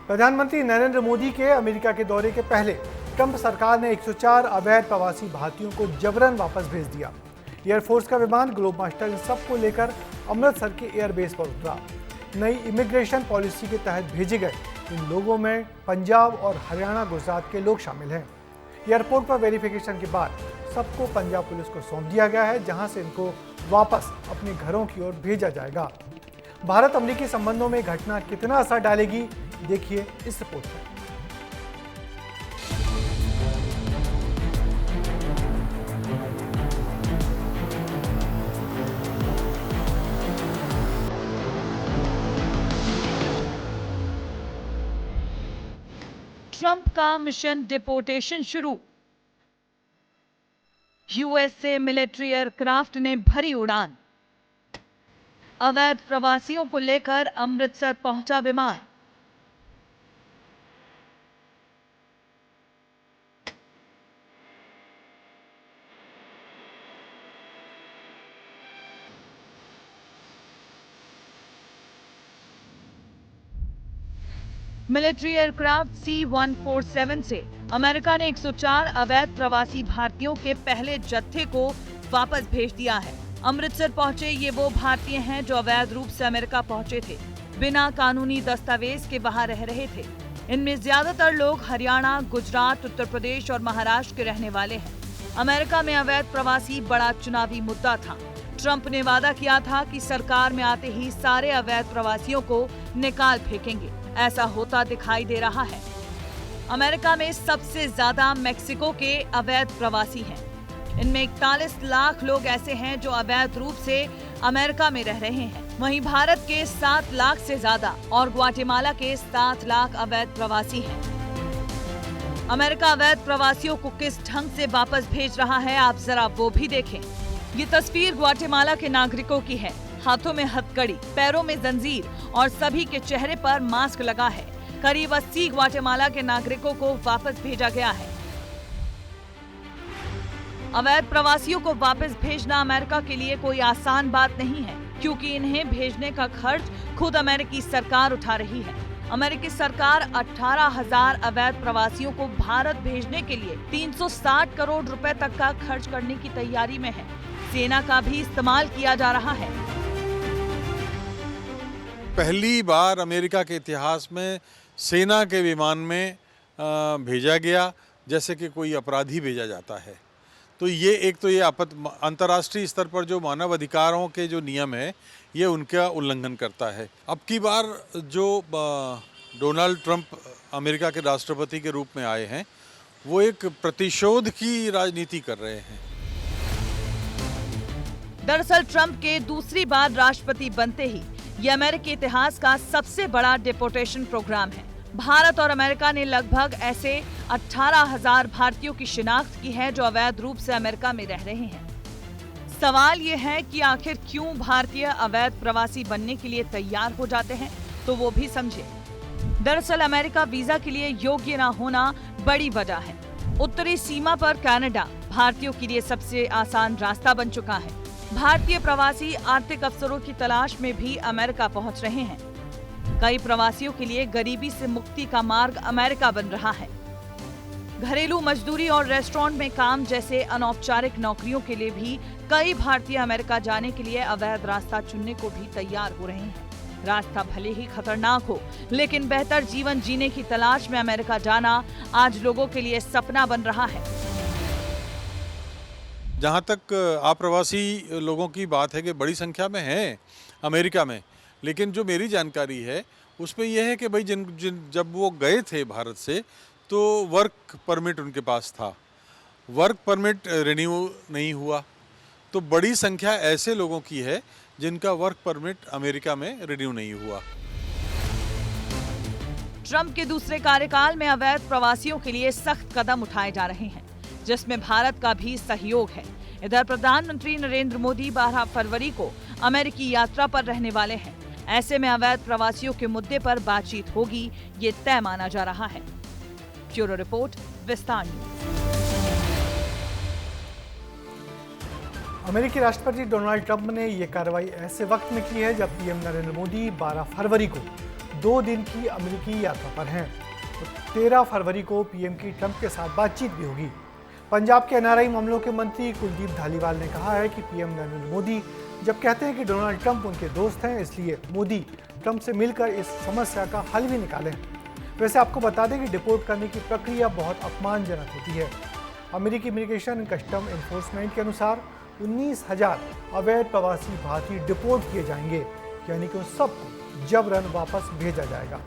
प्रधानमंत्री नरेंद्र मोदी के अमेरिका के दौरे के पहले ट्रंप सरकार ने 104 अवैध प्रवासी भारतीयों को जबरन वापस भेज दिया। एयरफोर्स का विमान ग्लोब मास्टर इन सबको लेकर अमृतसर के एयरबेस पर उतरा। नई इमिग्रेशन पॉलिसी के तहत भेजे गए इन लोगों में पंजाब और हरियाणा, गुजरात के लोग शामिल हैं। एयरपोर्ट पर वेरिफिकेशन के बाद सबको पंजाब पुलिस को सौंप दिया गया है, जहां से इनको वापस अपने घरों की ओर भेजा जाएगा। भारत अमेरिकी संबंधों में घटना कितना असर डालेगी, देखिए इस रिपोर्ट में। ट्रंप का मिशन डिपोर्टेशन शुरू। यूएस से मिलिट्री एयरक्राफ्ट ने भरी उड़ान। अवैध प्रवासियों को लेकर अमृतसर पहुंचा विमान। मिलिट्री एयरक्राफ्ट C-147 से अमेरिका ने 104 अवैध प्रवासी भारतीयों के पहले जत्थे को वापस भेज दिया है। अमृतसर पहुंचे ये वो भारतीय हैं जो अवैध रूप से अमेरिका पहुंचे थे, बिना कानूनी दस्तावेज के वहां रह रहे थे। इनमें ज्यादातर लोग हरियाणा, गुजरात, उत्तर प्रदेश और महाराष्ट्र के रहने वाले हैं। अमेरिका में अवैध प्रवासी बड़ा चुनावी मुद्दा था। ट्रंप ने वादा किया था कि सरकार में आते ही सारे अवैध प्रवासियों को निकाल फेंकेंगे। ऐसा होता दिखाई दे रहा है। अमेरिका में सबसे ज्यादा मेक्सिको के अवैध प्रवासी हैं। इनमें 41 लाख लोग ऐसे हैं जो अवैध रूप से अमेरिका में रह रहे हैं। वहीं भारत के 7 लाख से ज्यादा और ग्वाटेमाला के 7 लाख अवैध प्रवासी हैं। अमेरिका अवैध प्रवासियों को किस ढंग से वापस भेज रहा है, आप जरा वो भी देखें। ये तस्वीर ग्वाटेमाला के नागरिकों की है। हाथों में हथकड़ी, पैरों में जंजीर और सभी के चेहरे पर मास्क लगा है। करीब 80 ग्वाटेमाला के नागरिकों को वापस भेजा गया है। अवैध प्रवासियों को वापस भेजना अमेरिका के लिए कोई आसान बात नहीं है, क्योंकि इन्हें भेजने का खर्च खुद अमेरिकी सरकार उठा रही है। अमेरिकी सरकार 18,000 अवैध प्रवासियों को भारत भेजने के लिए 360 करोड़ रुपए तक का खर्च करने की तैयारी में है। सेना का भी इस्तेमाल किया जा रहा है। पहली बार अमेरिका के इतिहास में सेना के विमान में भेजा गया, जैसे कि कोई अपराधी भेजा जाता है। तो ये एक तो ये अंतर्राष्ट्रीय स्तर पर जो मानव अधिकारों के जो नियम है, ये उनका उल्लंघन करता है। अब की बार जो डोनाल्ड ट्रंप अमेरिका के राष्ट्रपति के रूप में आए हैं, वो एक प्रतिशोध की राजनीति कर रहे हैं। दरअसल ट्रंप के दूसरी बार राष्ट्रपति बनते ही ये अमेरिकी इतिहास का सबसे बड़ा डिपोर्टेशन प्रोग्राम है। भारत और अमेरिका ने लगभग ऐसे 18,000 भारतीयों की शिनाख्त की है जो अवैध रूप से अमेरिका में रह रहे हैं। सवाल ये है कि आखिर क्यों भारतीय अवैध प्रवासी बनने के लिए तैयार हो जाते हैं, तो वो भी समझे। दरअसल अमेरिका वीजा के लिए योग्य न होना बड़ी वजह है। उत्तरी सीमा पर कनाडा भारतीयों के लिए सबसे आसान रास्ता बन चुका है। भारतीय प्रवासी आर्थिक अवसरों की तलाश में भी अमेरिका पहुंच रहे हैं। कई प्रवासियों के लिए गरीबी से मुक्ति का मार्ग अमेरिका बन रहा है। घरेलू मजदूरी और रेस्टोरेंट में काम जैसे अनौपचारिक नौकरियों के लिए भी कई भारतीय अमेरिका जाने के लिए अवैध रास्ता चुनने को भी तैयार हो रहे हैं। रास्ता भले ही खतरनाक हो, लेकिन बेहतर जीवन जीने की तलाश में अमेरिका जाना आज लोगों के लिए सपना बन रहा है। जहाँ तक अप्रवासी लोगों की बात है कि बड़ी संख्या में हैं अमेरिका में, लेकिन जो मेरी जानकारी है उसमें यह है कि भाई जब वो गए थे भारत से, तो वर्क परमिट उनके पास था। वर्क परमिट रिन्यू नहीं हुआ, तो बड़ी संख्या ऐसे लोगों की है जिनका वर्क परमिट अमेरिका में रिन्यू नहीं हुआ। ट्रंप के दूसरे कार्यकाल में अवैध प्रवासियों के लिए सख्त कदम उठाए जा रहे हैं, जिसमें भारत का भी सहयोग है। इधर प्रधानमंत्री नरेंद्र मोदी 12 फरवरी को अमेरिकी यात्रा पर रहने वाले हैं। ऐसे में अवैध प्रवासियों के मुद्दे पर बातचीत होगी, ये तय माना जा रहा है। ब्यूरो रिपोर्ट, विस्तार न्यूज। अमेरिकी राष्ट्रपति डोनाल्ड ट्रंप ने ये कार्रवाई ऐसे वक्त में की है जब पीएम नरेंद्र मोदी 12 फरवरी को 2 दिन की अमेरिकी यात्रा पर हैं। तो 13 फरवरी को पीएम की ट्रंप के साथ बातचीत भी होगी। पंजाब के एनआरआई मामलों के मंत्री कुलदीप धालीवाल ने कहा है कि पीएम नरेंद्र मोदी जब कहते हैं कि डोनाल्ड ट्रंप उनके दोस्त हैं, इसलिए मोदी ट्रंप से मिलकर इस समस्या का हल भी निकालें। वैसे आपको बता दें कि डिपोर्ट करने की प्रक्रिया बहुत अपमानजनक होती है। अमेरिकी इमिग्रेशन एंड कस्टम एनफोर्समेंट के अनुसार 19,000 अवैध प्रवासी भारतीय डिपोर्ट किए जाएंगे, यानी कि उन सबको जबरन वापस भेजा जाएगा।